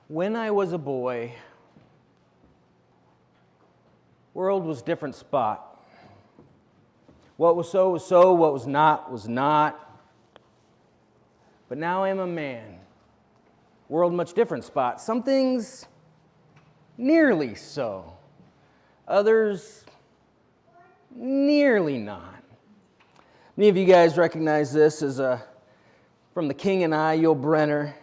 When I was a boy, world was a different spot. What was so was so, what was not was not. But now I am a man. World much different spot. Some things nearly so. Others nearly not. Many of you guys recognize this as from The King and I, Yul Brynner.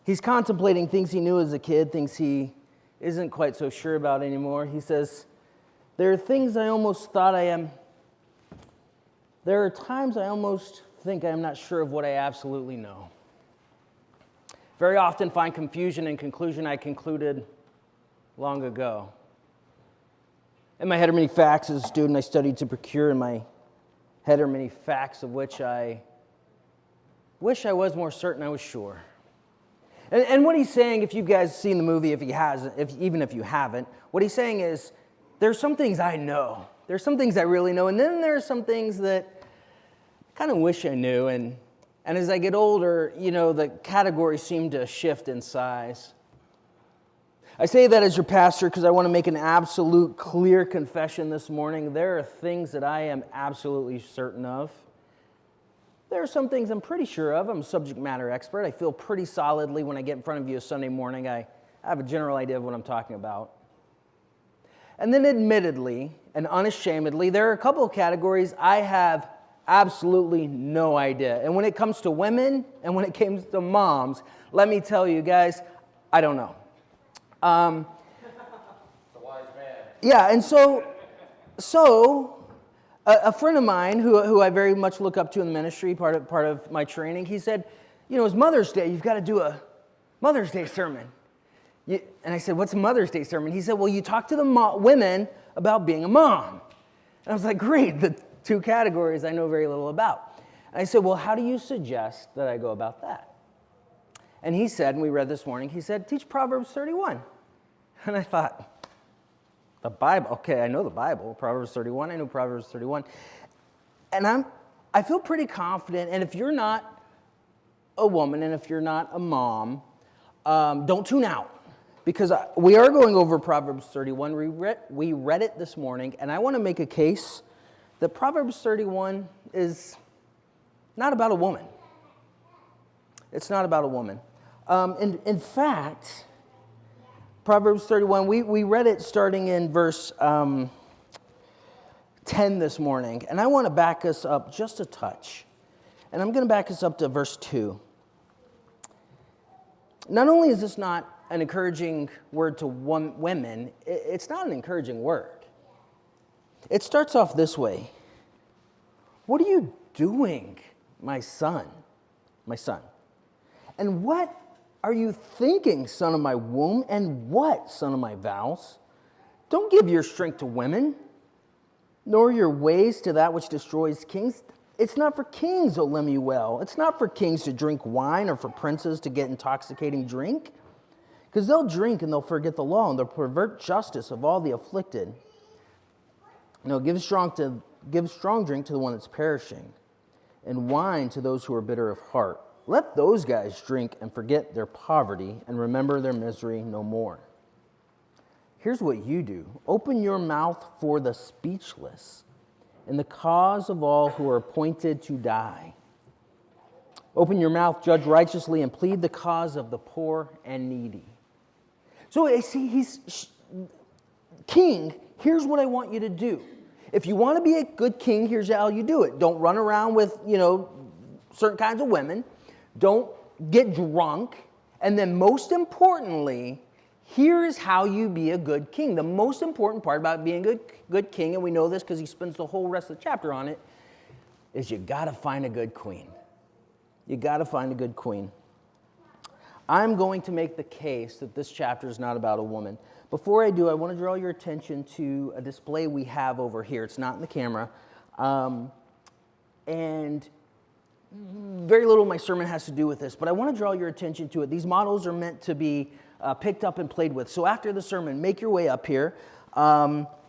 He's contemplating things he knew as a kid, things he isn't quite so sure about anymore. He says, there are things I almost thought I am. There are times I almost think I am not sure of what I absolutely know. Very often find confusion in conclusion I concluded long ago. In my head are many facts. As a student, I studied to procure. In my head are many facts of which I wish I was more certain I was sure. And what he's saying, if you guys seen the movie, even if you haven't, what he's saying is, there's some things I know. There's some things I really know, and then there's some things that I kind of wish I knew. And as I get older, the categories seem to shift in size. I say that as your pastor because I want to make an absolute clear confession this morning. There are things that I am absolutely certain of. There are some things I'm pretty sure of. I'm a subject matter expert. I feel pretty solidly when I get in front of you a Sunday morning. I have a general idea of what I'm talking about. And then admittedly and unashamedly, there are a couple of categories I have absolutely no idea. And when it comes to women and when it comes to moms, let me tell you guys, I don't know. It's a wise man. Yeah, and so a friend of mine who I very much look up to in the ministry, part of my training, he said, it's Mother's Day. You've got to do a Mother's Day sermon. And I said, what's a Mother's Day sermon? He said, well, you talk to the women about being a mom. And I was like, great, the two categories I know very little about. And I said, well, how do you suggest that I go about that? And he said, and we read this morning, he said, teach Proverbs 31. And I thought, the Bible, okay, I know the Bible, Proverbs 31, I know Proverbs 31. And I feel pretty confident, and if you're not a woman and if you're not a mom, don't tune out. Because we are going over Proverbs 31. We read it this morning, and I want to make a case that Proverbs 31 is not about a woman. It's not about a woman. In fact, Proverbs 31, we read it starting in verse 10 this morning, and I want to back us up just a touch. And I'm going to back us up to verse 2. Not only is this not an encouraging word to women, it's not an encouraging word. It starts off this way. What are you doing, my son? My son. And what are you thinking, son of my womb? And what, son of my vows? Don't give your strength to women, nor your ways to that which destroys kings. It's not for kings, O Lemuel. It's not for kings to drink wine or for princes to get intoxicating drink. Because they'll drink and they'll forget the law and they'll pervert justice of all the afflicted. No, give strong drink to the one that's perishing, and wine to those who are bitter of heart. Let those guys drink and forget their poverty and remember their misery no more. Here's what you do. Open your mouth for the speechless and the cause of all who are appointed to die. Open your mouth, judge righteously, and plead the cause of the poor and needy. So I see he's king. Here's what I want you to do. If you want to be a good king, here's how you do it. Don't run around with, certain kinds of women. Don't get drunk. And then most importantly, here's how you be a good king. The most important part about being a good king, and we know this because he spends the whole rest of the chapter on it, is you got to find a good queen. You got to find a good queen. I'm going to make the case that this chapter is not about a woman. Before I do, I want to draw your attention to a display we have over here. It's not in the camera. And very little of my sermon has to do with this, but I want to draw your attention to it. These models are meant to be picked up and played with. So after the sermon, make your way up here.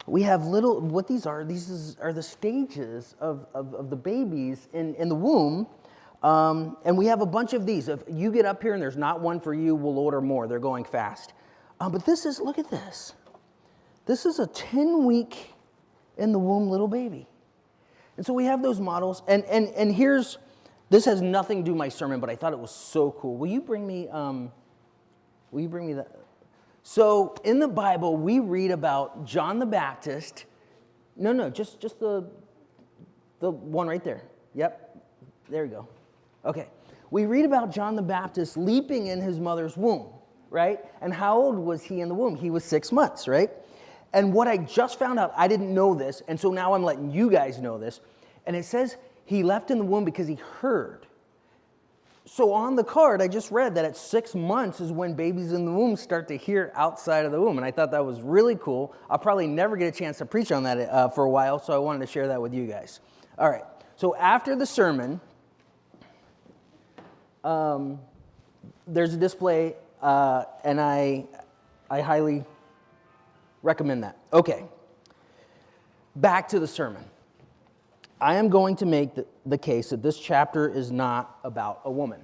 We have what these are the stages of the babies in the womb. And we have a bunch of these. If you get up here and there's not one for you, we'll order more. They're going fast. But this is, look at this. This is a 10-week in the womb little baby. And so we have those models. And here's, this has nothing to do with my sermon, but I thought it was so cool. Will you bring me that? So in the Bible, we read about John the Baptist. No, just the one right there. Yep, there you go. Okay, we read about John the Baptist leaping in his mother's womb, right? And how old was he in the womb? He was 6 months, right? And what I just found out, I didn't know this, and so now I'm letting you guys know this. And it says he left in the womb because he heard. So on the card, I just read that at 6 months is when babies in the womb start to hear outside of the womb. And I thought that was really cool. I'll probably never get a chance to preach on that for a while, so I wanted to share that with you guys. All right, so after the sermon, there's a display, and I highly recommend that. Okay, back to the sermon. I am going to make the case that this chapter is not about a woman.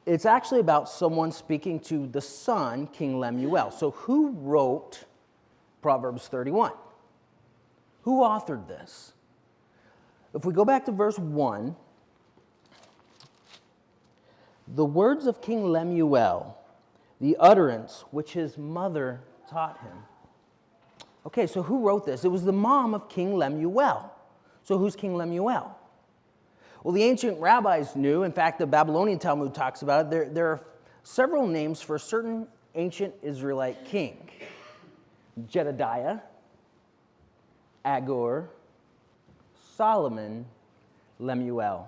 It's actually about someone speaking to the son, King Lemuel. So who wrote Proverbs 31? Who authored this? If we go back to verse 1, the words of King Lemuel, the utterance which his mother taught him. Okay, so who wrote this? It was the mom of King Lemuel. So who's King Lemuel? Well, the ancient rabbis knew. In fact, the Babylonian Talmud talks about it. There are several names for a certain ancient Israelite king. Jedediah, Agur, Solomon, Lemuel.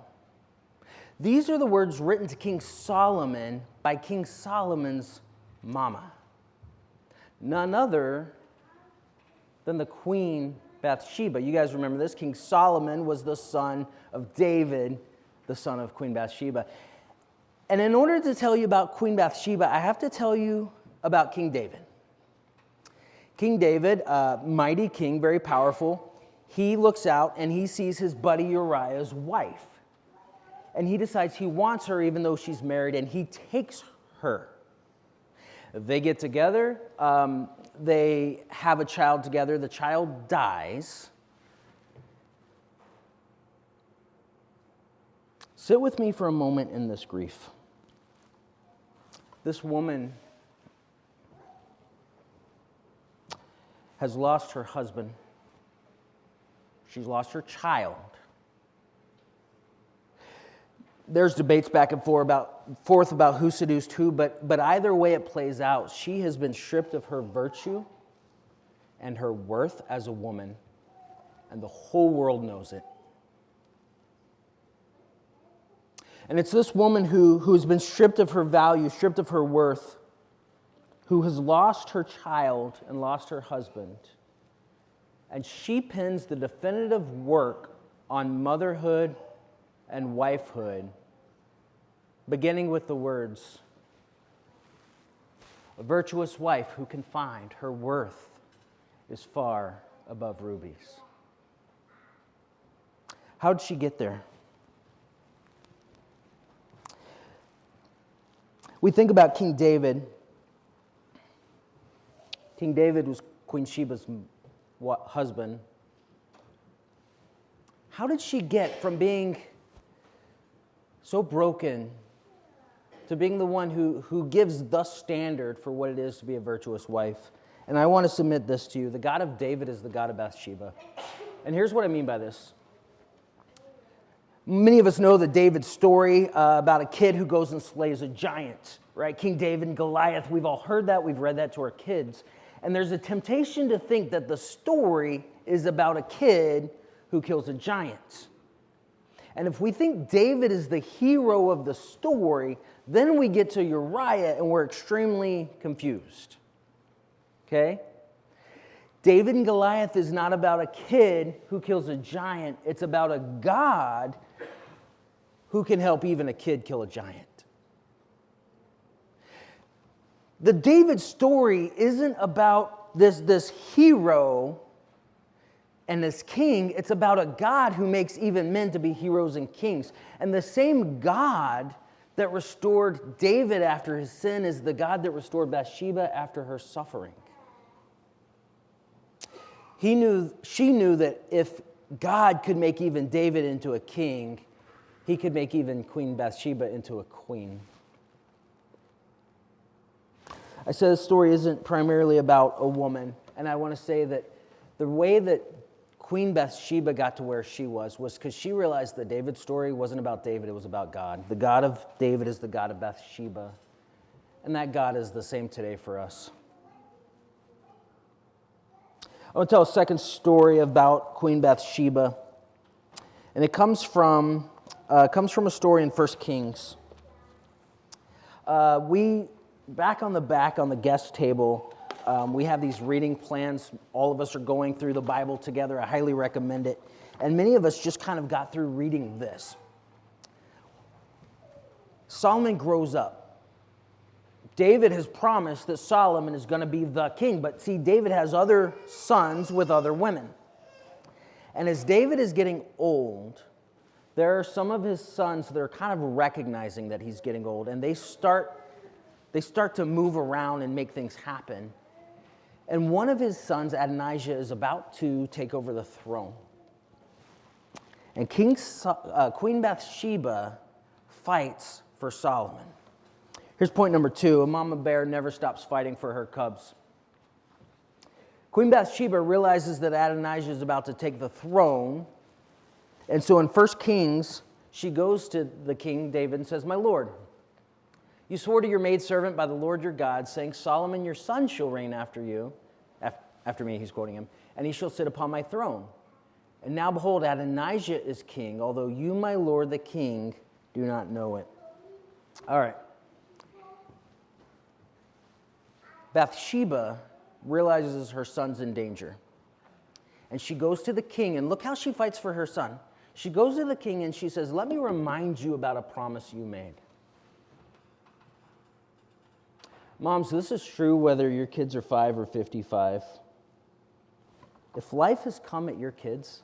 These are the words written to King Solomon by King Solomon's mama. None other than the Queen Bathsheba. You guys remember this? King Solomon was the son of David, the son of Queen Bathsheba. And in order to tell you about Queen Bathsheba, I have to tell you about King David. King David, mighty king, very powerful, he looks out and he sees his buddy Uriah's wife. And he decides he wants her even though she's married, and he takes her. They get together. They have a child together. The child dies. Sit with me for a moment in this grief. This woman has lost her husband. She's lost her child. There's debates back and forth about who seduced who, but either way it plays out, she has been stripped of her virtue and her worth as a woman, and the whole world knows it. And it's this woman who's been stripped of her value, stripped of her worth, who has lost her child and lost her husband, and she pins the definitive work on motherhood and wifehood, beginning with the words, "A virtuous wife who can find her worth is far above rubies." How did she get there? We think about King David. King David was Queen Sheba's husband. How did she get from being so broken to being the one who gives the standard for what it is to be a virtuous wife? And I want to submit this to you. The God of David is the God of Bathsheba. And here's what I mean by this. Many of us know the David story about a kid who goes and slays a giant, right? King David and Goliath. We've all heard that. We've read that to our kids. And there's a temptation to think that the story is about a kid who kills a giant. And if we think David is the hero of the story, then we get to Uriah and we're extremely confused. Okay? David and Goliath is not about a kid who kills a giant. It's about a God who can help even a kid kill a giant. The David story isn't about this hero And as king, it's about a God who makes even men to be heroes and kings. And the same God that restored David after his sin is the God that restored Bathsheba after her suffering. She knew that if God could make even David into a king, he could make even Queen Bathsheba into a queen. I said this story isn't primarily about a woman, and I want to say that the way that Queen Bathsheba got to where she was because she realized that David's story wasn't about David, it was about God. The God of David is the God of Bathsheba, and that God is the same today for us. I want to tell a second story about Queen Bathsheba, and it comes from a story in 1 Kings. Back on the guest table, we have these reading plans. All of us are going through the Bible together. I highly recommend it. And many of us just kind of got through reading this. Solomon grows up. David has promised that Solomon is going to be the king. But see, David has other sons with other women. And as David is getting old, there are some of his sons that are kind of recognizing that he's getting old. And they start to move around and make things happen. And one of his sons, Adonijah, is about to take over the throne. And Queen Bathsheba fights for Solomon. Here's point number 2. A mama bear never stops fighting for her cubs. Queen Bathsheba realizes that Adonijah is about to take the throne. And so in 1 Kings, she goes to the king, David, and says, "My lord, you swore to your maidservant by the Lord your God, saying, Solomon your son shall reign after you," after me, he's quoting him, "and he shall sit upon my throne. And now behold, Adonijah is king, although you, my lord the king, do not know it." All right. Bathsheba realizes her son's in danger. And she goes to the king, and look how she fights for her son. She goes to the king and she says, "Let me remind you about a promise you made." Moms, this is true whether your kids are 5 or 55. If life has come at your kids,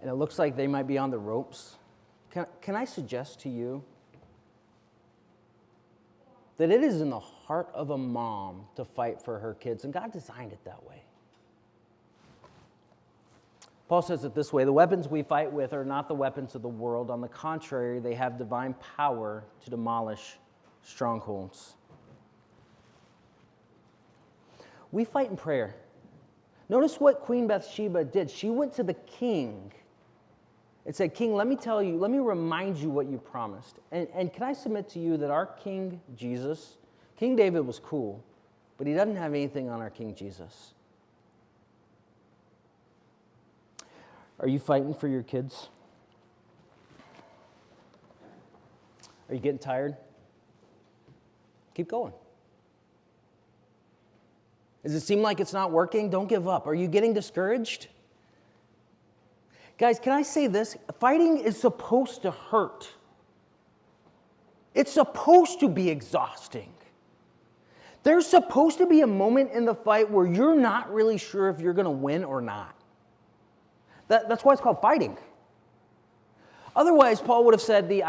and it looks like they might be on the ropes, can I suggest to you that it is in the heart of a mom to fight for her kids, and God designed it that way. Paul says it this way: the weapons we fight with are not the weapons of the world. On the contrary, they have divine power to demolish strongholds. We fight in prayer. Notice what Queen Bathsheba did. She went to the king and said, "King, let me remind you what you promised." And can I submit to you that our King Jesus, King David was cool, but he doesn't have anything on our King Jesus. Are you fighting for your kids? Are you getting tired? Keep going. Does it seem like it's not working? Don't give up. Are you getting discouraged? Guys, can I say this? Fighting is supposed to hurt. It's supposed to be exhausting. There's supposed to be a moment in the fight where you're not really sure if you're going to win or not. That's why it's called fighting. Otherwise, Paul would have said the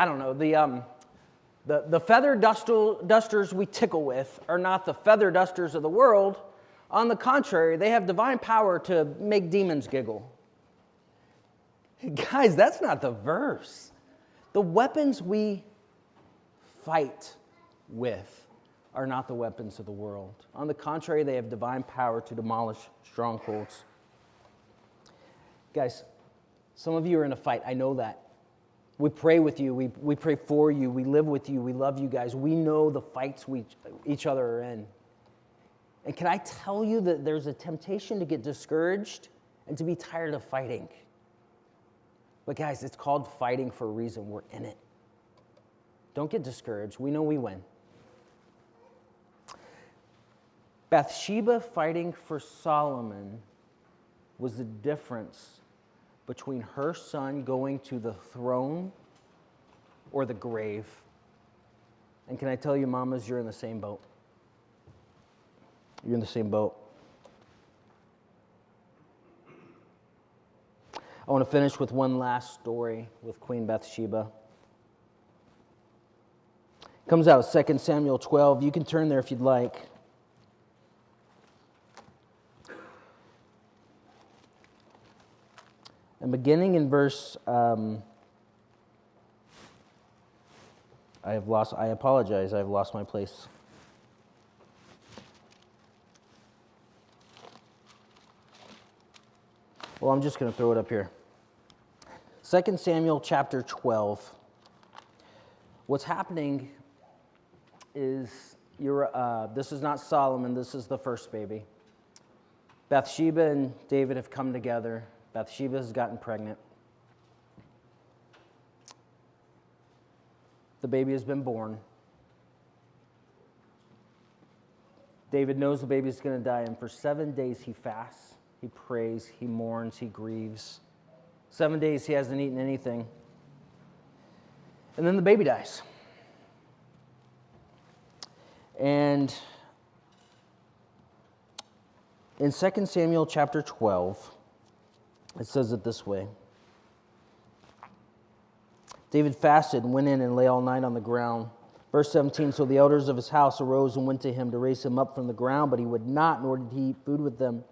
feather dusters we tickle with are not the feather dusters of the world. On the contrary, they have divine power to make demons giggle. Guys, that's not the verse. The weapons we fight with are not the weapons of the world. On the contrary, they have divine power to demolish strongholds. Guys, some of you are in a fight. I know that. We pray with you. We pray for you. We live with you. We love you guys. We know the fights each other are in. And can I tell you that there's a temptation to get discouraged and to be tired of fighting? But guys, it's called fighting for a reason. We're in it. Don't get discouraged. We know we win. Bathsheba fighting for Solomon was the difference between her son going to the throne or the grave. And can I tell you, mamas, you're in the same boat. You're in the same boat. I want to finish with one last story with Queen Bathsheba. It comes out of 2 Samuel 12. You can turn there if you'd like. And beginning in verse, I apologize, I have lost my place. Well, I'm just going to throw it up here. 2 Samuel chapter 12. What's happening is, this is not Solomon, this is the first baby. Bathsheba and David have come together. Bathsheba has gotten pregnant. The baby has been born. David knows the baby is going to die, and for 7 days he fasts, he prays, he mourns, he grieves. 7 days he hasn't eaten anything. And then the baby dies. And in 2 Samuel chapter 12, it says it this way. David fasted and went in and lay all night on the ground. Verse 17, so the elders of his house arose and went to him to raise him up from the ground, but he would not, nor did he eat food with them.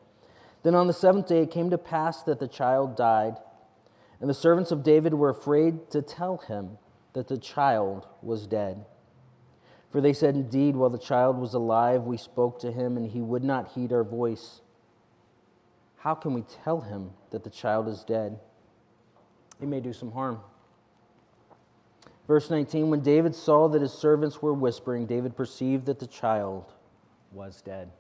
Then on the seventh day it came to pass that the child died, and the servants of David were afraid to tell him that the child was dead. For they said, indeed, while the child was alive, we spoke to him, and he would not heed our voice. How can we tell him that the child is dead? It may do some harm. Verse 19, when David saw that his servants were whispering, David perceived that the child was dead.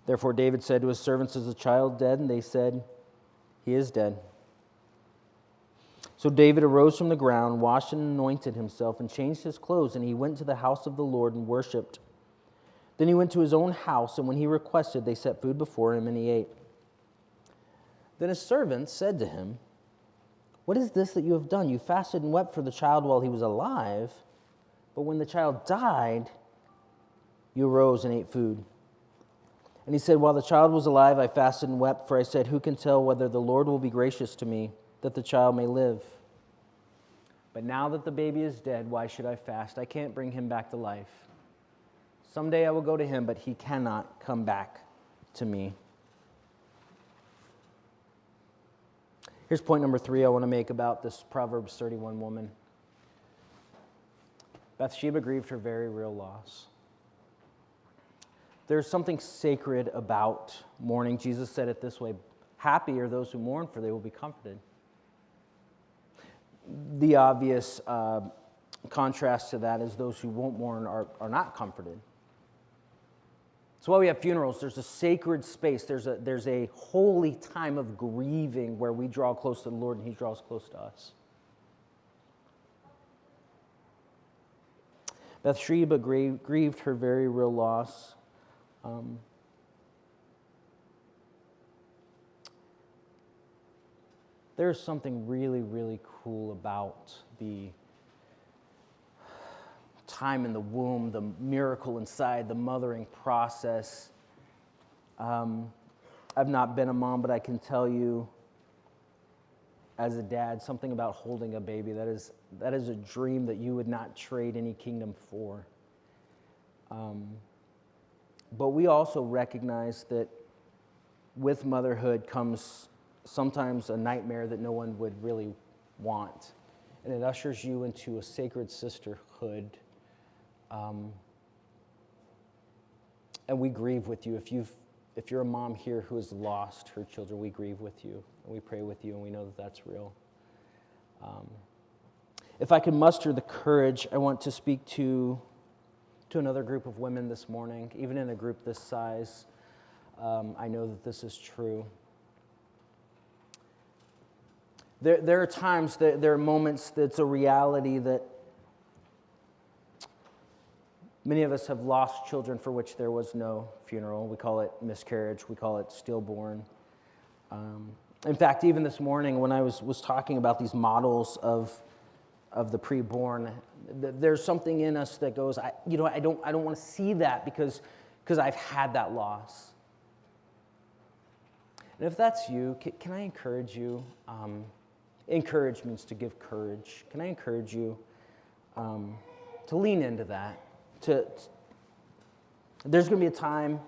Therefore David said to his servants, is the child dead? And they said, he is dead. So David arose from the ground, washed and anointed himself, and changed his clothes, and he went to the house of the Lord and worshipped. Then he went to his own house, and when he requested, they set food before him, and he ate. Then his servants said to him, what is this that you have done? You fasted and wept for the child while he was alive, but when the child died, you arose and ate food. And he said, while the child was alive, I fasted and wept, for I said, who can tell whether the Lord will be gracious to me, that the child may live? But now that the baby is dead, why should I fast? I can't bring him back to life. Someday I will go to him, but he cannot come back to me. Here's point number 3 I want to make about this Proverbs 31 woman. Bathsheba grieved her very real loss. There's something sacred about mourning. Jesus said it this way, happy are those who mourn, for they will be comforted. The obvious contrast to that is those who won't mourn are not comforted. That's why we have funerals. There's a sacred space. There's a holy time of grieving where we draw close to the Lord and he draws close to us. Bathsheba grieved her very real loss. There's something really, really cool about the time in the womb, the miracle inside, the mothering process. I've not been a mom, but I can tell you as a dad, something about holding a baby, that is a dream that you would not trade any kingdom for. But we also recognize that with motherhood comes sometimes a nightmare that no one would really want. And it ushers you into a sacred sisterhood. And we grieve with you. If you're a mom here who has lost her children, we grieve with you, and we pray with you, and we know that that's real. If I can muster the courage, I want to speak to another group of women this morning. Even in a group this size, I know that this is true. There are times, there are moments that's a reality that many of us have lost children for which there was no funeral. We call it miscarriage. We call it stillborn. In fact, even this morning when I was talking about these models of the preborn, there's something in us that goes, I don't want to see that because I've had that loss. And if that's you, can I encourage you? Encourage means to give courage. Can I encourage you to lean into that? There's going to be a time,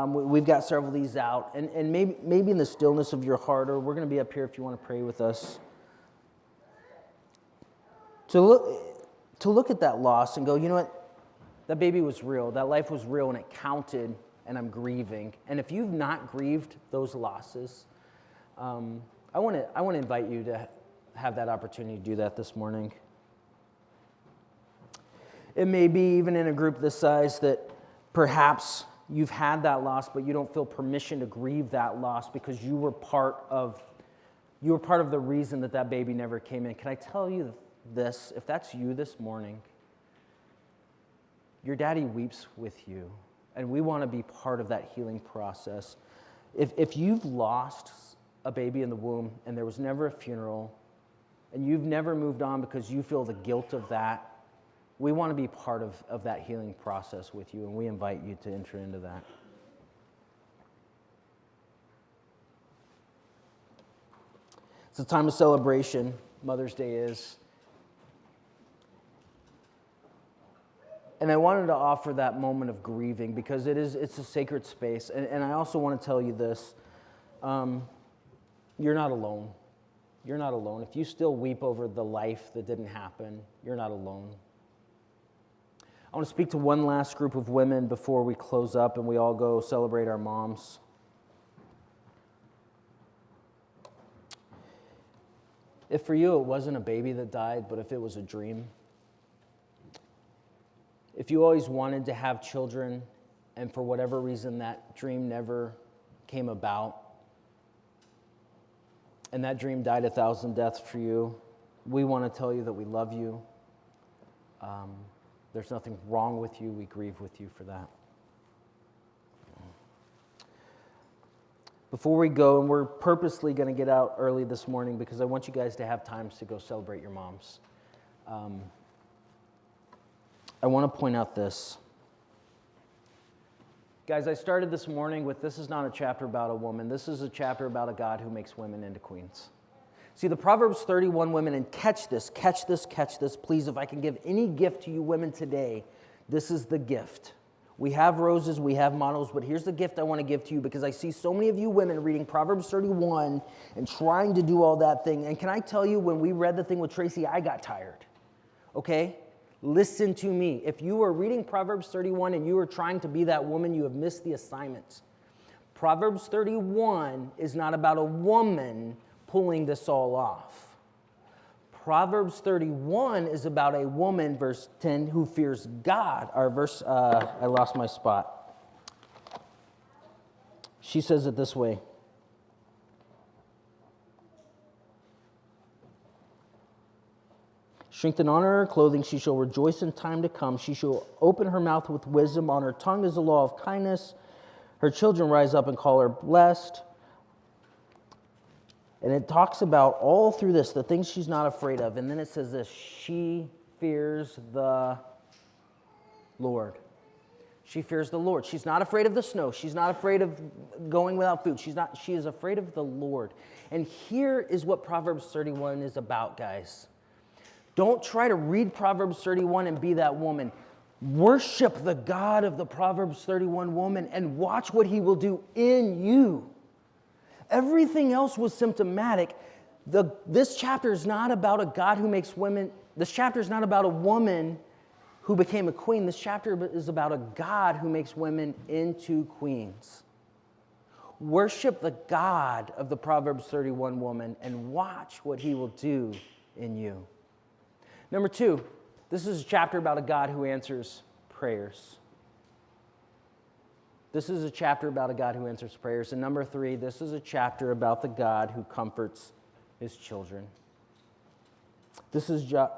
we've got several of these out, and maybe in the stillness of your heart, or we're going to be up here if you want to pray with us, to look at that loss and go, you know what? That baby was real. That life was real, and it counted, and I'm grieving. And if you've not grieved those losses, I want to invite you to have that opportunity to do that this morning. It may be even in a group this size that perhaps you've had that loss, but you don't feel permission to grieve that loss because you were part of the reason that baby never came in. Can I tell you this? If that's you this morning, your daddy weeps with you, and we want to be part of that healing process. If you've lost a baby in the womb and there was never a funeral, and you've never moved on because you feel the guilt of that, we want to be part of that healing process with you, and we invite you to enter into that. It's a time of celebration. Mother's Day is. And I wanted to offer that moment of grieving because it's a sacred space. And I also want to tell you this. You're not alone. You're not alone. If you still weep over the life that didn't happen, you're not alone. I want to speak to one last group of women before we close up and we all go celebrate our moms. If for you it wasn't a baby that died, but if it was a dream, if you always wanted to have children and for whatever reason that dream never came about, and that dream died 1,000 deaths for you, we want to tell you that we love you. There's nothing wrong with you. We grieve with you for that. Before we go, and we're purposely going to get out early this morning because I want you guys to have times to go celebrate your moms. I want to point out this. Guys, I started this morning with this is not a chapter about a woman. This is a chapter about a God who makes women into queens. See, the Proverbs 31 women, and catch this, please, if I can give any gift to you women today, this is the gift. We have roses, we have models, but here's the gift I want to give to you because I see so many of you women reading Proverbs 31 and trying to do all that thing. And can I tell you, when we read the thing with Tracy, I got tired, okay? Listen to me. If you are reading Proverbs 31 and you are trying to be that woman, you have missed the assignment. Proverbs 31 is not about a woman pulling this all off. Proverbs 31 is about a woman, verse 10, who fears God. I lost my spot. She says it this way. Strength and honor her clothing, she shall rejoice in time to come. She shall open her mouth with wisdom. On her tongue is the law of kindness. Her children rise up and call her blessed. And it talks about all through this, the things she's not afraid of. And then it says this, she fears the Lord. She fears the Lord. She's not afraid of the snow. She's not afraid of going without food. She is afraid of the Lord. And here is what Proverbs 31 is about, guys. Don't try to read Proverbs 31 and be that woman. Worship the God of the Proverbs 31 woman and watch what he will do in you. Everything else was symptomatic. This chapter is not about a God who makes women. This chapter is not about a woman who became a queen. This chapter is about a God who makes women into queens. Worship the God of the Proverbs 31 woman and watch what he will do in you. Number 2, this is a chapter about a God who answers prayers. This is a chapter about a God who answers prayers. And number 3, this is a chapter about the God who comforts his children. This is a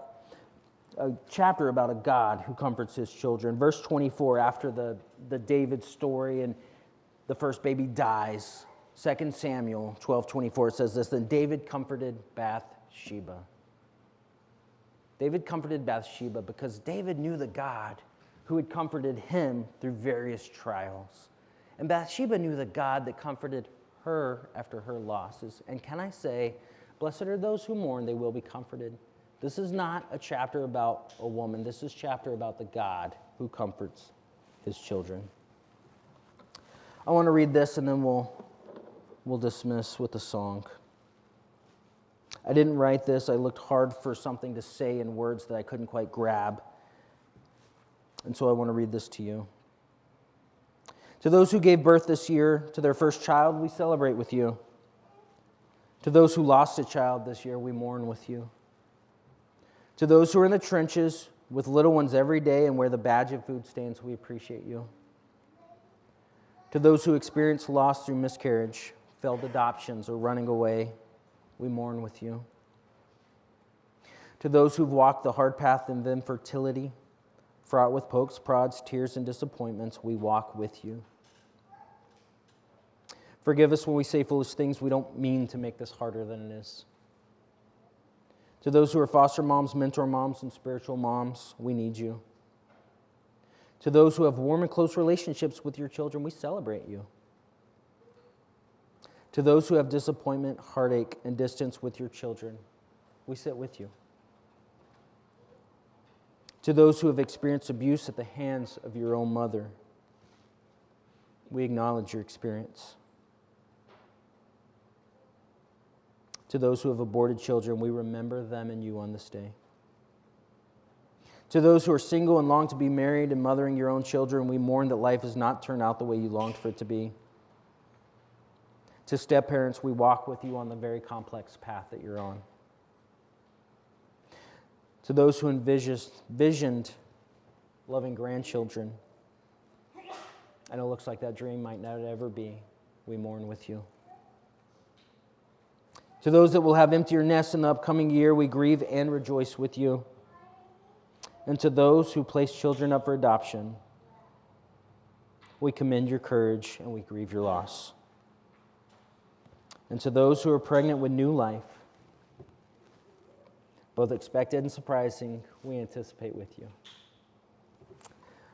chapter about a God who comforts his children. Verse 24, after the David story and the first baby dies, 2 Samuel 12:24, it says this, then David comforted Bathsheba. David comforted Bathsheba because David knew the God who had comforted him through various trials. And Bathsheba knew the God that comforted her after her losses. And can I say, blessed are those who mourn, they will be comforted. This is not a chapter about a woman. This is a chapter about the God who comforts his children. I want to read this and then we'll dismiss with a song. I didn't write this. I looked hard for something to say in words that I couldn't quite grab. And so I want to read this to you. To those who gave birth this year to their first child, we celebrate with you. To those who lost a child this year, we mourn with you. To those who are in the trenches with little ones every day and wear the badge of food stamps, we appreciate you. To those who experience loss through miscarriage, failed adoptions, or running away, we mourn with you. To those who've walked the hard path of infertility, fraught with pokes, prods, tears, and disappointments, we walk with you. Forgive us when we say foolish things. We don't mean to make this harder than it is. To those who are foster moms, mentor moms, and spiritual moms, we need you. To those who have warm and close relationships with your children, we celebrate you. To those who have disappointment, heartache, and distance with your children, we sit with you. To those who have experienced abuse at the hands of your own mother, we acknowledge your experience. To those who have aborted children, we remember them and you on this day. To those who are single and long to be married and mothering your own children, we mourn that life has not turned out the way you longed for it to be. To step-parents, we walk with you on the very complex path that you're on. To those who envisioned loving grandchildren, and it looks like that dream might not ever be, we mourn with you. To those that will have emptier nests in the upcoming year, we grieve and rejoice with you. And to those who place children up for adoption, we commend your courage and we grieve your loss. And to those who are pregnant with new life, both expected and surprising, we anticipate with you.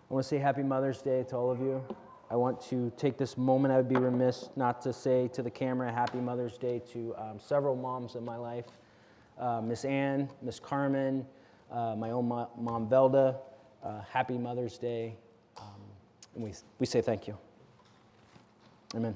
I want to say Happy Mother's Day to all of you. I want to take this moment. I would be remiss not to say to the camera Happy Mother's Day to several moms in my life. Miss Ann, Miss Carmen, my own mom Velda. Happy Mother's Day. And we say thank you. Amen.